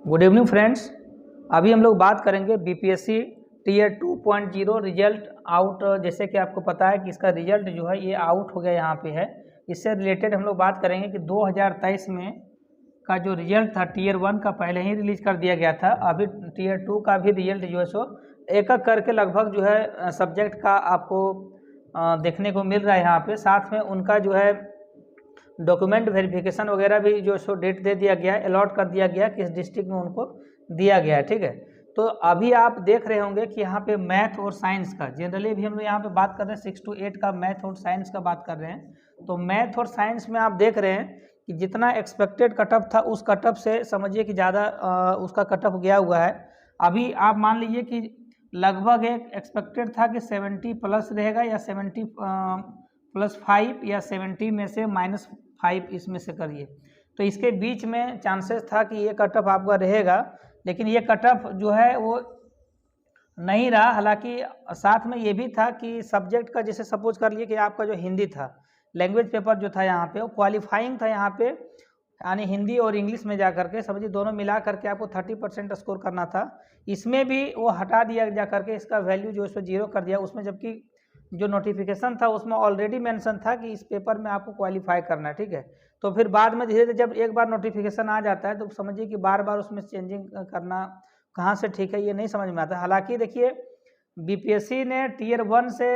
Good evening friends. अभी हम लोग बात करेंगे बीपीएससी टीयर 2.0 रिजल्ट आउट। जैसे कि आपको पता है कि इसका रिजल्ट जो है ये आउट हो गया यहाँ पे है। इससे रिलेटेड हम लोग बात करेंगे कि 2023 में का जो रिजल्ट था टीयर 1 का पहले ही रिलीज कर दिया गया था। अभी टीयर 2 का भी रिजल्ट जो है सो एक एक करके लगभग जो है सब्जेक्ट का आपको देखने को मिल रहा है यहाँ पे। साथ में उनका जो है डॉक्यूमेंट वेरिफिकेशन वगैरह भी जो सो डेट दे दिया गया है, अलॉट कर दिया गया किस डिस्ट्रिक्ट में उनको दिया गया है। ठीक है, तो अभी आप देख रहे होंगे कि यहाँ पे मैथ और साइंस का जनरली भी हम लोग यहाँ पे बात कर रहे हैं 6 to 8 का मैथ और साइंस का बात कर रहे हैं। तो मैथ और साइंस में आप देख रहे हैं कि जितना एक्सपेक्टेड कटअप था उस कटअप से समझिए कि ज़्यादा उसका कटअप गया हुआ है। अभी आप मान लीजिए कि लगभग एक एक्सपेक्टेड था कि 70 प्लस रहेगा या 70 +5 या 70 में से -5 इसमें से करिए, तो इसके बीच में चांसेस था कि ये कटअप आपका रहेगा। लेकिन ये कटअप जो है वो नहीं रहा। हालांकि साथ में ये भी था कि सब्जेक्ट का जैसे सपोज कर लिए कि आपका जो हिंदी था लैंग्वेज पेपर जो था यहाँ पे वो क्वालिफाइंग था यहाँ पे, यानी हिंदी और इंग्लिश में जा करके समझिए दोनों मिला करके आपको 30% स्कोर करना था। इसमें भी वो हटा दिया जा करके इसका वैल्यू जो है सो 0 कर दिया उसमें, जबकि जो नोटिफिकेशन था उसमें ऑलरेडी मेंशन था कि इस पेपर में आपको क्वालिफाई करना है। ठीक है, तो फिर बाद में धीरे धीरे जब एक बार नोटिफिकेशन आ जाता है तो समझिए कि बार बार उसमें चेंजिंग करना कहाँ से ठीक है ये नहीं समझ में आता। हालांकि देखिए बीपीएससी ने टीयर 1 से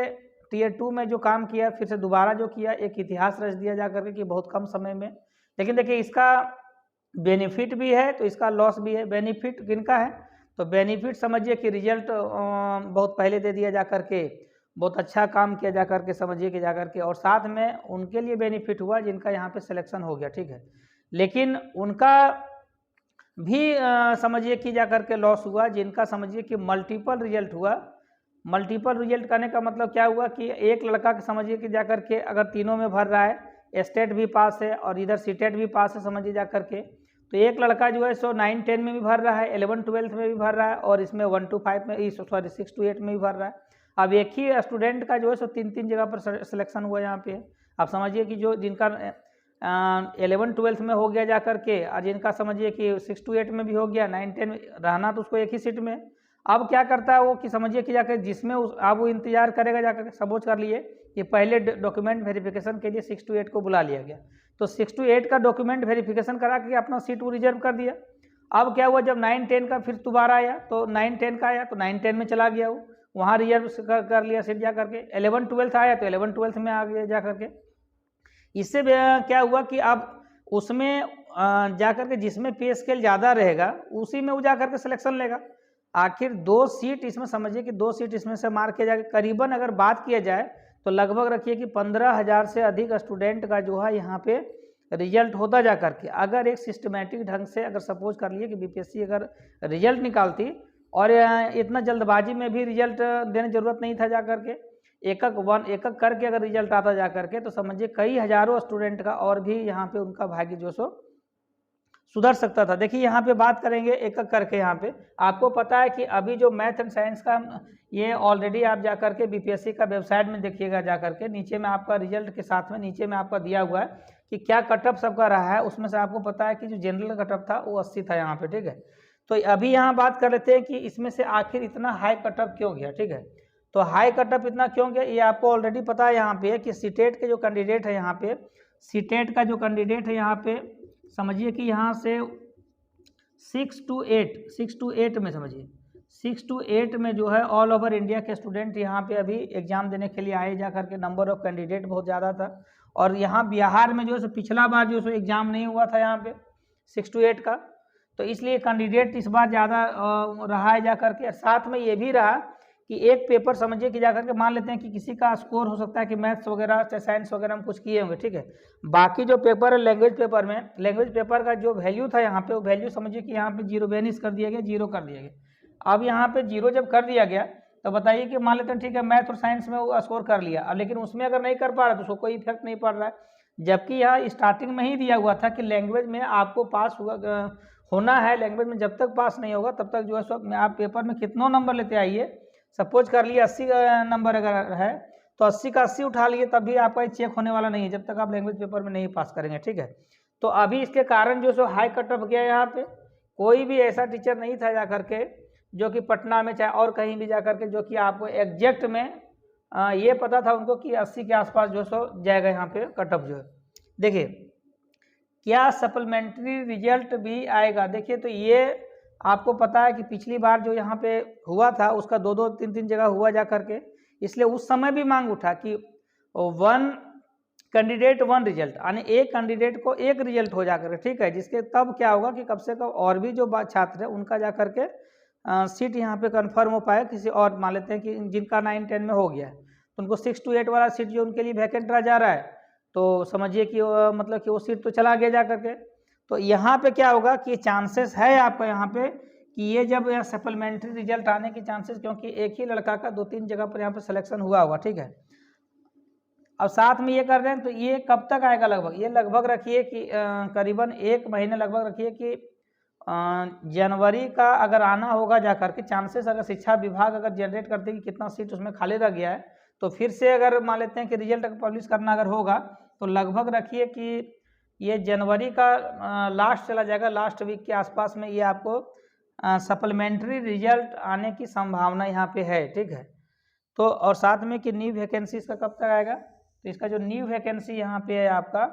टीयर 2 में जो काम किया फिर से दोबारा जो किया एक इतिहास रच दिया जा करके कि बहुत कम समय में। लेकिन देखिए इसका बेनिफिट भी है तो इसका लॉस भी है। बेनिफिट किनका है तो बेनिफिट समझिए कि रिजल्ट बहुत पहले दे दिया जा करके, बहुत अच्छा काम किया जा करके समझिए कि जा करके, और साथ में उनके लिए बेनिफिट हुआ जिनका यहाँ पे सिलेक्शन हो गया। ठीक है, लेकिन उनका भी समझिए कि जा करके लॉस हुआ जिनका समझिए कि मल्टीपल रिजल्ट हुआ। मल्टीपल रिजल्ट करने का मतलब क्या हुआ कि एक लड़का समझिए कि जा करके अगर तीनों में भर रहा है, स्टेट भी पास है और इधर सीटेट भी पास है समझिए जा करके, तो एक लड़का जो है सो 9, 10 में भी भर रहा है, 11, 12 में भी भर रहा है और इसमें 1 to 5 में 6 to 8 में भी भर रहा है। अब एक ही स्टूडेंट का जो है सो 3 जगह पर सिलेक्शन हुआ यहाँ पे। आप समझिए कि जो जिनका 11, 12 में हो गया जा करके और जिनका समझिए कि 6 to 8 में भी हो गया, 9, 10 रहना तो उसको एक ही सीट में। अब क्या करता है वो कि समझिए कि जाकर जिसमें अब वो इंतजार करेगा जाकर, सपोज कर लिए कि पहले डॉक्यूमेंट वेरिफिकेशन के लिए 6 to 8 को बुला लिया गया, तो 6 to 8 का डॉक्यूमेंट वेरिफिकेशन करा के अपना सीट वो रिजर्व कर दिया। अब क्या हुआ जब 9, 10 का फिर दोबारा आया तो 9, 10 का आया तो 9, 10 में चला गया, वो वहाँ रिजर्व कर लिया सीट जा करके। 11, 12 आया तो 11, 12 में आ गया जा करके। इससे क्या हुआ कि अब उसमें जा करके जिसमें पे स्केल ज़्यादा रहेगा उसी में वो जा करके सिलेक्शन लेगा। आखिर 2 सीट इसमें समझिए कि 2 सीट इसमें से मार के जाके करीबन अगर बात किया जाए तो लगभग रखिए कि 15,000 से अधिक स्टूडेंट का जो है यहाँ पे रिजल्ट होता जा करके, अगर एक सिस्टमेटिक ढंग से अगर सपोज कर लिए कि बीपीएससी अगर रिजल्ट निकालती और इतना जल्दबाजी में भी रिजल्ट देने जरूरत नहीं था जा करके, एक एक करके अगर रिजल्ट आता जा करके, तो समझिए कई हजारों स्टूडेंट का और भी यहाँ पे उनका भाग्य जो सो सुधर सकता था। देखिए यहाँ पे बात करेंगे एक एक करके। यहाँ पे आपको पता है कि अभी जो मैथ एंड साइंस का ये ऑलरेडी आप जा करके बीपीएससी का वेबसाइट में देखिएगा जा करके, नीचे में आपका रिजल्ट के साथ में नीचे में आपका दिया हुआ है कि क्या कटअप सबका रहा है। उसमें से आपको पता है कि जो जनरल कटअप था वो 80 था यहाँ पे। ठीक है, तो अभी यहाँ बात कर लेते हैं कि इसमें से आखिर इतना हाई कटअप क्यों गया। ठीक है, तो हाई कटअप इतना क्यों गया ये आपको ऑलरेडी पता है यहाँ पे कि सीटेट के जो कैंडिडेट है यहाँ पे, सीटेट का जो कैंडिडेट है यहाँ पे समझिए कि यहाँ से 6 to 8 में समझिए 6 to 8 में जो है ऑल ओवर इंडिया के स्टूडेंट यहाँ पे अभी एग्जाम देने के लिए आए जा करके। नंबर ऑफ कैंडिडेट बहुत ज़्यादा था और यहाँ बिहार में जो है पिछला बार जो है एग्जाम नहीं हुआ था यहाँ पे 6 to 8 का, तो इसलिए कैंडिडेट इस बार ज़्यादा रहा है जा करके। साथ में ये भी रहा कि एक पेपर समझिए कि जाकर के मान लेते हैं कि किसी का स्कोर हो सकता है कि मैथ्स वगैरह चाहे साइंस वगैरह में कुछ किए होंगे। ठीक है, बाकी जो पेपर है लैंग्वेज पेपर में, लैंग्वेज पेपर का जो वैल्यू था यहाँ पे वो वैल्यू समझिए कि यहाँ पे 0 बेनिस कर दिया गया, 0 कर दिया गया। अब यहाँ पे 0 जब कर दिया गया तो बताइए कि मान लेते हैं ठीक है मैथ और साइंस में वो स्कोर कर लिया, अब लेकिन उसमें अगर नहीं कर पा रहा तो उसको कोई इफेक्ट नहीं पड़ रहा है। जबकि यहाँ स्टार्टिंग में ही दिया हुआ था कि लैंग्वेज में आपको पास होना है, लैंग्वेज में जब तक पास नहीं होगा तब तक जो है सो आप पेपर में कितनों नंबर लेते आइए। सपोज कर लिए 80 नंबर अगर है तो 80 का 80 उठा लिए तब भी आपका चेक होने वाला नहीं है जब तक आप लैंग्वेज पेपर में नहीं पास करेंगे। ठीक है, तो अभी इसके कारण जो सो हाई कटअप गया यहाँ पे कोई भी ऐसा टीचर नहीं था जा करके जो कि पटना में चाहे और कहीं भी जा करके जो कि आपको एग्जैक्ट में ये पता था उनको कि 80 के आसपास जो सो जाएगा यहाँ पे कट ऑफ जो है। देखिए क्या सप्लीमेंट्री रिजल्ट भी आएगा, देखिए तो ये आपको पता है कि पिछली बार जो यहाँ पे हुआ था उसका 2-2 3-3 जगह हुआ जा करके, इसलिए उस समय भी मांग उठा कि 1 कैंडिडेट 1 रिजल्ट, यानी एक कैंडिडेट को एक रिजल्ट हो जाकर, ठीक है, जिसके तब क्या होगा कि कम से कम और भी जो छात्र है उनका जा करके सीट यहाँ पे कंफर्म हो पाए किसी और, मान लेते हैं कि जिनका 9-10 में हो गया है तो उनको 6 to 8 वाला सीट जो उनके लिए वैकेंट रह जा रहा है, तो समझिए कि मतलब कि वो सीट तो चला गया जा करके। तो यहाँ पे क्या होगा कि चांसेस है आपका यहाँ पे कि ये जब सप्लीमेंट्री रिजल्ट आने की चांसेस, क्योंकि एक ही लड़का का 2-3 जगह पर यहाँ पे सिलेक्शन हुआ होगा, ठीक है। अब साथ में ये कर रहे हैं तो ये कब तक आएगा लगभग, ये लगभग रखिए कि करीबन 1 महीने लगभग रखिए कि जनवरी का अगर आना होगा जा करके, चांसेस अगर शिक्षा विभाग अगर जनरेट करते हैं कि कितना सीट उसमें खाली रह गया है, तो फिर से अगर मान लेते हैं कि रिजल्ट अगर पब्लिश करना अगर होगा तो लगभग रखिए कि ये जनवरी का लास्ट चला जाएगा, लास्ट वीक के आसपास में ये आपको सप्लीमेंट्री रिजल्ट आने की संभावना यहाँ पे है, ठीक है। तो और साथ में कि न्यू वैकेंसी इसका कब तक आएगा, तो इसका जो न्यू वैकेंसी यहाँ पे है आपका,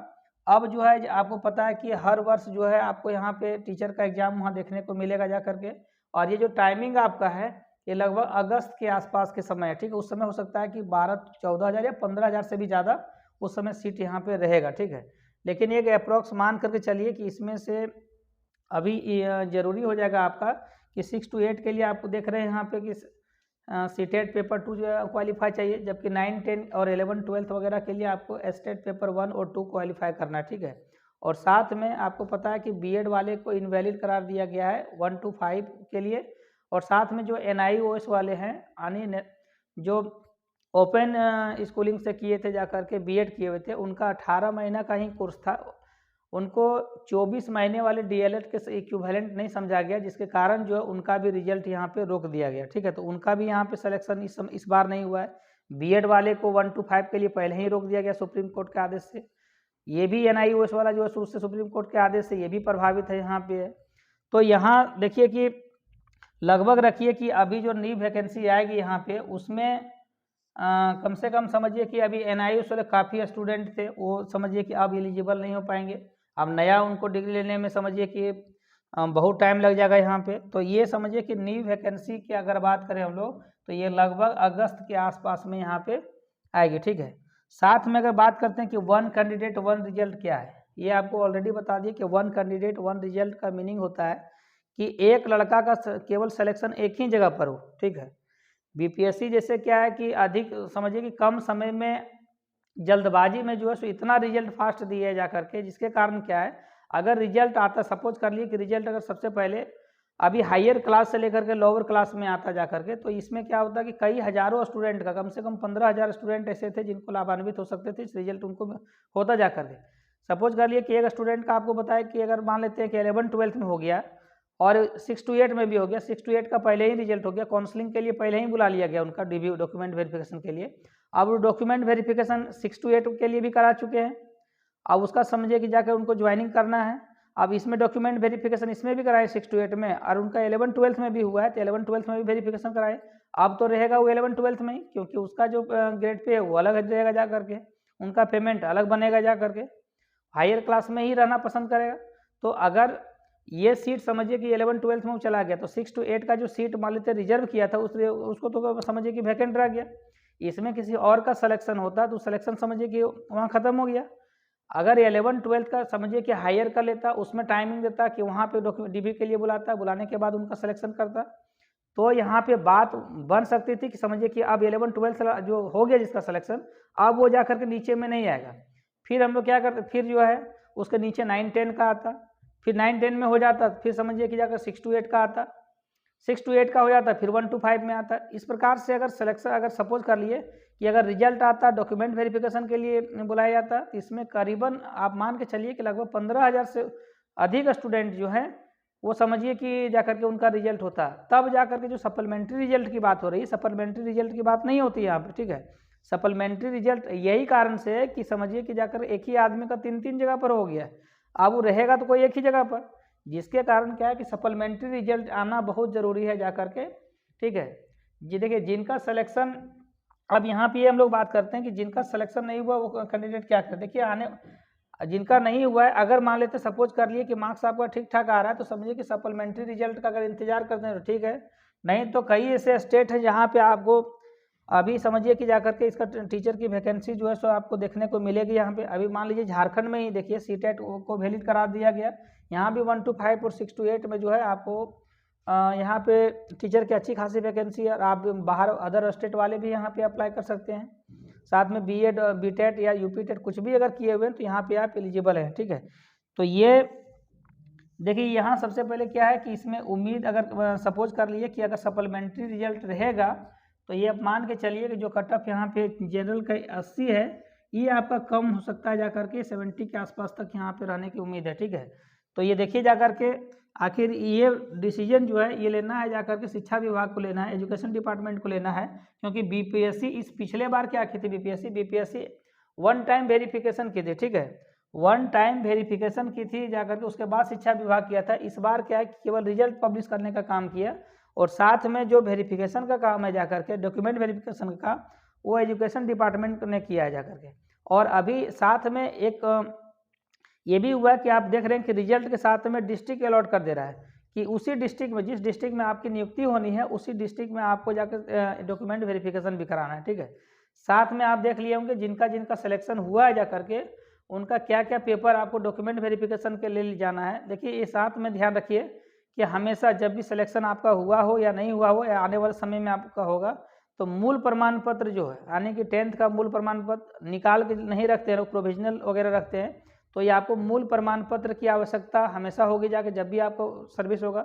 अब जो है आपको पता है कि हर वर्ष जो है आपको यहाँ पे टीचर का एग्जाम वहाँ देखने को मिलेगा जा करके, और ये जो टाइमिंग आपका है ये लगभग अगस्त के आसपास के समय है, ठीक है। उस समय हो सकता है कि 12-14 हज़ार या 15 हज़ार से भी ज़्यादा उस समय सीट यहाँ पे रहेगा, ठीक है। लेकिन एक अप्रोक्स मान करके चलिए कि इसमें से अभी ज़रूरी हो जाएगा आपका कि 6 to 8 के लिए आपको देख रहे हैं यहाँ पे कि सीटेट पेपर 2 जो है क्वालिफाई चाहिए, जबकि 9, 10 और 11, 12 वगैरह के लिए आपको स्टेट पेपर 1 और 2 क्वालिफाई करना है, ठीक है। और साथ में आपको पता है कि बीएड वाले को इनवैलिड करार दिया गया है 1 to 5 के लिए, और साथ में जो NIOS वाले हैं यानी जो ओपन स्कूलिंग से किए थे जा करके बीएड किए हुए थे, उनका 18 महीना का ही कोर्स था, उनको 24 महीने वाले DLED के इक्विवेलेंट नहीं समझा गया, जिसके कारण जो है उनका भी रिजल्ट यहाँ पे रोक दिया गया, ठीक है। तो उनका भी यहाँ पे सिलेक्शन इस बार नहीं हुआ है। बीएड वाले को 1 to 5 के लिए पहले ही रोक दिया गया सुप्रीम कोर्ट के आदेश से। ये भी NIOS वाला जो है उससे सुप्रीम कोर्ट के आदेश से ये भी प्रभावित है यहाँ पे। तो यहाँ देखिए कि लगभग रखिए कि अभी जो न्यू वैकेंसी आएगी यहाँ पे उसमें कम से कम समझिए कि अभी NIOS वाले काफ़ी स्टूडेंट थे, वो समझिए कि अब एलिजिबल नहीं हो पाएंगे। अब नया उनको डिग्री लेने में समझिए कि बहुत टाइम लग जाएगा यहाँ पे। तो ये समझिए कि न्यू वैकेंसी की अगर बात करें हम लोग तो ये लगभग अगस्त के आसपास में यहाँ पे आएगी, ठीक है। साथ में अगर बात करते हैं कि 1 कैंडिडेट 1 रिजल्ट क्या है, ये आपको ऑलरेडी बता दिए कि 1 कैंडिडेट 1 रिजल्ट का मीनिंग होता है कि एक लड़का का केवल सिलेक्शन एक ही जगह पर हो, ठीक है। BPSC जैसे क्या है कि अधिक समझिए कि कम समय में जल्दबाजी में जो है सो इतना रिजल्ट फास्ट दिया जा करके, जिसके कारण क्या है अगर रिजल्ट आता, सपोज कर लिए कि रिजल्ट अगर सबसे पहले अभी हायर क्लास से लेकर के लोअर क्लास में आता जा करके, तो इसमें क्या होता है कि कई हज़ारों स्टूडेंट का, कम से कम 15,000 स्टूडेंट ऐसे थे जिनको लाभान्वित हो सकते थे इस रिजल्ट उनको होता जा करके। सपोज कर लिए कि एक स्टूडेंट का आपको बताया कि अगर मान लेते हैं कि 11-12 में हो गया और 6 to 8 में भी हो गया, 6 to 8 का पहले ही रिजल्ट हो गया, काउंसलिंग के लिए पहले ही बुला लिया गया उनका डॉक्यूमेंट वेरिफिकेशन के लिए। अब वो डॉक्यूमेंट वेरिफिकेशन 6 to 8 के लिए भी करा चुके हैं, अब उसका समझिए कि जाकर उनको ज्वाइनिंग करना है। अब इसमें डॉक्यूमेंट वेरिफिकेशन इसमें भी कराए 6 to 8 में, और उनका 11-12 में भी हुआ है तो 11-12 में भी वेरिफिकेशन कराए। अब तो रहेगा वो 11-12 में ही, क्योंकि उसका जो ग्रेड पे है वो अलग रहेगा जा करके, उनका पेमेंट अलग बनेगा जा करके, हायर क्लास में ही रहना पसंद करेगा। तो अगर ये सीट समझिए कि 11-12 में वो चला गया तो 6 to 8 का जो सीट मान लेते रिजर्व किया था उसको तो समझिए कि वैकेंट रह गया। इसमें किसी और का सिलेक्शन होता तो सिलेक्शन समझिए कि वहाँ ख़त्म हो गया। अगर 11-12 का समझिए कि हायर कर लेता, उसमें टाइमिंग देता कि वहाँ पे DB के लिए बुलाता, बुलाने के बाद उनका सिलेक्शन करता, तो यहाँ पे बात बन सकती थी कि समझिए कि अब 11-12 जो हो गया जिसका सिलेक्शन, अब वो जा करके नीचे में नहीं आएगा। फिर हम लोग क्या करते, फिर जो है उसके नीचे 9-10 का आता, फिर 9-10 में हो जाता, फिर समझिए कि जाकर 6 to 8 का आता, 6 to 8 का हो जाता, फिर 1 to 5 में आता। इस प्रकार से अगर सिलेक्शन अगर सपोज कर लिए कि अगर रिजल्ट आता, डॉक्यूमेंट वेरिफिकेशन के लिए बुलाया जाता, तो इसमें करीबन आप मान के चलिए कि लगभग 15,000 से अधिक स्टूडेंट जो हैं वो समझिए कि जाकर के उनका रिजल्ट होता, तब जाकर के जो सप्लीमेंट्री रिजल्ट की बात हो रही है, सप्लीमेंट्री रिजल्ट की बात नहीं होती यहाँ पर, ठीक है। सप्लीमेंट्री रिजल्ट यही कारण से है कि समझिए कि जाकर एक ही आदमी का 3-3 जगह पर हो गया, अब वो रहेगा तो कोई एक ही जगह पर, जिसके कारण क्या है कि सप्लीमेंट्री रिजल्ट आना बहुत ज़रूरी है जा करके, ठीक है जी। देखिए जिनका सिलेक्शन, अब यहाँ पे हम लोग बात करते हैं कि जिनका सिलेक्शन नहीं हुआ वो कैंडिडेट क्या करे। देखिए आने जिनका नहीं हुआ है, अगर मान लेते सपोज कर लिए कि मार्क्स आपका ठीक ठाक आ रहा है तो समझिए कि सप्लीमेंट्री रिजल्ट का अगर इंतजार करते हैं तो ठीक है, नहीं तो कई ऐसे स्टेट है जहाँ पे आपको अभी समझिए कि जाकर के इसका टीचर की वैकेंसी जो है सो आपको देखने को मिलेगी। यहाँ पे अभी मान लीजिए झारखंड में ही देखिए सीटेट को वैलिड करा दिया गया, यहाँ भी 1 to 5 और 6 to 8 में जो है आपको यहाँ पे टीचर की अच्छी खासी वैकेंसी है। और आप बाहर अदर स्टेट वाले भी यहाँ पे अप्लाई कर सकते हैं, साथ में बीएड बीटेट या यूपी टेट कुछ भी अगर किए हुए हैं तो यहाँ पे आप एलिजिबल हैं, ठीक है। तो ये देखिए यहाँ सबसे पहले क्या है कि इसमें उम्मीद अगर सपोज कर लिए कि अगर सप्लीमेंट्री रिजल्ट रहेगा तो ये आप मान के चलिए कि जो कट ऑफ यहाँ पे जनरल का 80 है ये आपका कम हो सकता है जा करके 70 के आसपास तक यहाँ पे रहने की उम्मीद है, ठीक है। तो ये देखिए जा करके आखिर ये डिसीजन जो है ये लेना है जा करके शिक्षा विभाग को लेना है, एजुकेशन डिपार्टमेंट को लेना है, क्योंकि बीपीएससी इस पिछले बार क्या की थी, बीपीएससी 1 टाइम वेरिफिकेशन की थी, ठीक है, 1 टाइम वेरिफिकेशन की थी जा करके, उसके बाद शिक्षा विभाग किया था। इस बार क्या है केवल रिजल्ट पब्लिश करने का काम किया और साथ में जो वेरिफिकेशन का काम है जा करके डॉक्यूमेंट वेरिफिकेशन का वो एजुकेशन डिपार्टमेंट ने किया है जा करके। और अभी साथ में एक ये भी हुआ कि आप देख रहे हैं कि रिजल्ट के साथ में डिस्ट्रिक्ट अलॉट कर दे रहा है कि उसी डिस्ट्रिक्ट में, जिस डिस्ट्रिक्ट में आपकी नियुक्ति होनी है उसी डिस्ट्रिक्ट में आपको जाकर डॉक्यूमेंट वेरिफिकेशन भी कराना है, ठीक है। साथ में आप देख लिए होंगे जिनका जिनका सिलेक्शन हुआ है जा करके उनका क्या क्या पेपर आपको डॉक्यूमेंट वेरिफिकेशन के लिए जाना है। देखिए ये साथ में ध्यान रखिए कि हमेशा जब भी सिलेक्शन आपका हुआ हो या नहीं हुआ हो या आने वाले समय में आपका होगा तो मूल प्रमाण पत्र जो है यानी कि 10th का मूल प्रमाण पत्र निकाल के नहीं रखते हैं लोग, प्रोविजनल वगैरह रखते हैं, तो ये आपको मूल प्रमाण पत्र की आवश्यकता हमेशा होगी जाके जब भी आपको सर्विस होगा।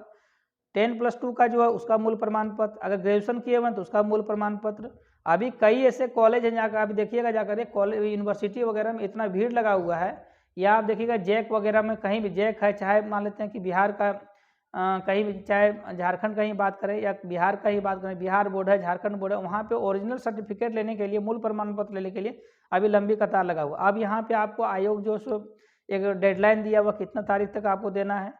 10+2 का जो है उसका मूल प्रमाण पत्र, अगर ग्रेजुएशन किए हुए तो उसका मूल प्रमाण पत्र। अभी कई ऐसे कॉलेज हैं जाकर अभी देखिएगा जाकर कॉलेज यूनिवर्सिटी वगैरह में इतना भीड़ लगा हुआ है, या आप देखिएगा जैक वगैरह में कहीं भी जैक है, चाहे मान लेते हैं कि बिहार का कहीं भी, चाहे झारखंड का ही बात करें या बिहार का ही बात करें, बिहार बोर्ड है, झारखंड बोर्ड है, वहाँ पे ओरिजिनल सर्टिफिकेट लेने के लिए, मूल प्रमाण पत्र लेने के लिए अभी लंबी कतार लगा हुआ। अब यहाँ पे आपको आयोग जो सो एक डेडलाइन दिया हुआ कितना तारीख तक आपको देना है,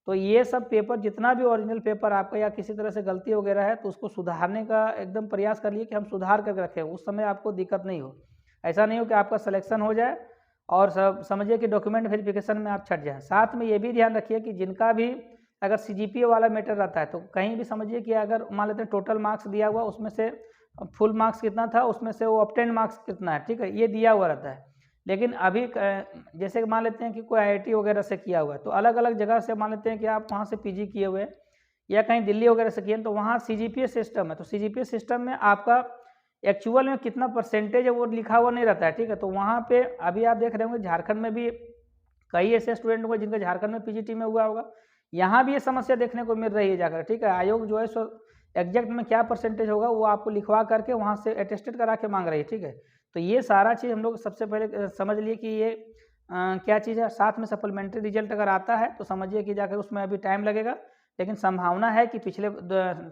तो ये सब पेपर जितना भी ओरिजिनल पेपर आपका या किसी तरह से गलती वगैरह है तो उसको सुधारने का एकदम प्रयास करिए कि हम सुधार करके रखें, उस समय आपको दिक्कत नहीं हो। ऐसा नहीं हो कि आपका सिलेक्शन हो जाए और सब समझिए कि डॉक्यूमेंट वेरिफिकेशन में आप छट जाएँ। साथ में ये भी ध्यान रखिए कि जिनका भी अगर CGPA वाला मैटर रहता है तो कहीं भी समझिए कि अगर मान लेते हैं टोटल मार्क्स दिया हुआ उसमें से फुल मार्क्स कितना था उसमें से वो ऑब्टेन मार्क्स कितना है, ठीक है, ये दिया हुआ रहता है। लेकिन अभी जैसे मान लेते हैं कि कोई IIT वगैरह से किया हुआ है तो अलग अलग जगह से मान लेते हैं कि आप वहाँ से PG किए हुए हैं या कहीं दिल्ली वगैरह से किए तो वहाँ CGPA सिस्टम है, तो CGPA सिस्टम में आपका एक्चुअल में कितना परसेंटेज है वो लिखा हुआ नहीं रहता है, ठीक है। तो वहाँ पे अभी आप देख रहे होंगे झारखंड में भी कई ऐसे स्टूडेंट होंगे जिनका झारखंड में PGT में हुआ होगा, यहाँ भी ये समस्या देखने को मिल रही है जाकर, ठीक है। आयोग जो है सो एग्जैक्ट में क्या परसेंटेज होगा वो आपको लिखवा करके वहाँ से अटेस्टेड करा के मांग रही है, ठीक है। तो ये सारा चीज़ हम लोग सबसे पहले समझ लिए कि ये क्या चीज़ है। साथ में सप्लीमेंट्री रिजल्ट अगर आता है तो समझिए कि जाकर उसमें अभी टाइम लगेगा, लेकिन संभावना है कि पिछले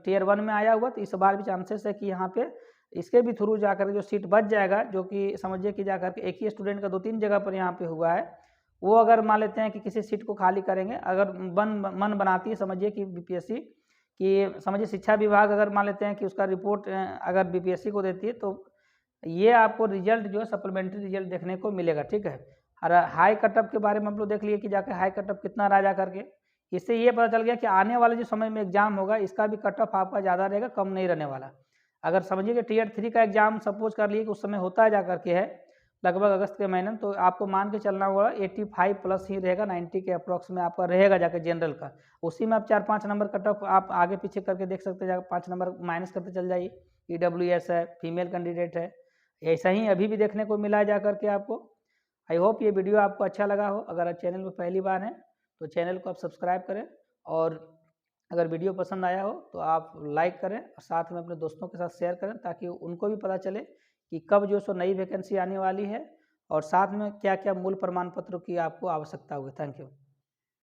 Tier 1 में आया हुआ तो इस बार भी चांसेस है कि यहाँ पे इसके भी थ्रू जाकर जो सीट बच जाएगा, जो कि समझिए कि जाकर के एक ही स्टूडेंट का 2-3 जगह पर यहाँ पे हुआ है, वो अगर मान लेते हैं कि किसी सीट को खाली करेंगे, अगर मन बनाती है समझिए कि BPSC कि समझिए शिक्षा विभाग अगर मान लेते हैं कि उसका रिपोर्ट अगर BPSC को देती है तो ये आपको रिजल्ट जो है सप्लीमेंट्री रिजल्ट देखने को मिलेगा, ठीक है। और हाई कटअप के बारे में हम लोग देख लिए कि जाकर हाई कटअप कितना रहा जा करके, इससे ये पता चल गया कि आने वाले जो समय में एग्जाम होगा इसका भी कटअप आपका ज़्यादा रहेगा, कम नहीं रहने वाला। अगर समझिए कि Tier 3 का एग्जाम सपोज कर लिए कि उस समय होता है जा करके है लगभग अगस्त के महीने में, तो आपको मान के चलना होगा 85+ ही रहेगा, 90 के अप्रॉक्स में आपका रहेगा जाकर जनरल का। उसी में आप 4-5 नंबर कटअप आप आगे पीछे करके देख सकते हैं, 5 नंबर माइनस करते चल जाइए। EWS है, फीमेल कैंडिडेट है, ऐसा ही अभी भी देखने को मिला जा करके आपको। आई होप ये वीडियो आपको अच्छा लगा हो। अगर आप चैनल पर पहली बार हैं तो चैनल को आप सब्सक्राइब करें, और अगर वीडियो पसंद आया हो तो आप लाइक करें और साथ में अपने दोस्तों के साथ शेयर करें ताकि उनको भी पता चले कि कब जो सो नई वैकेंसी आने वाली है और साथ में क्या क्या मूल प्रमाण पत्रों की आपको आवश्यकता होगी। Thank you.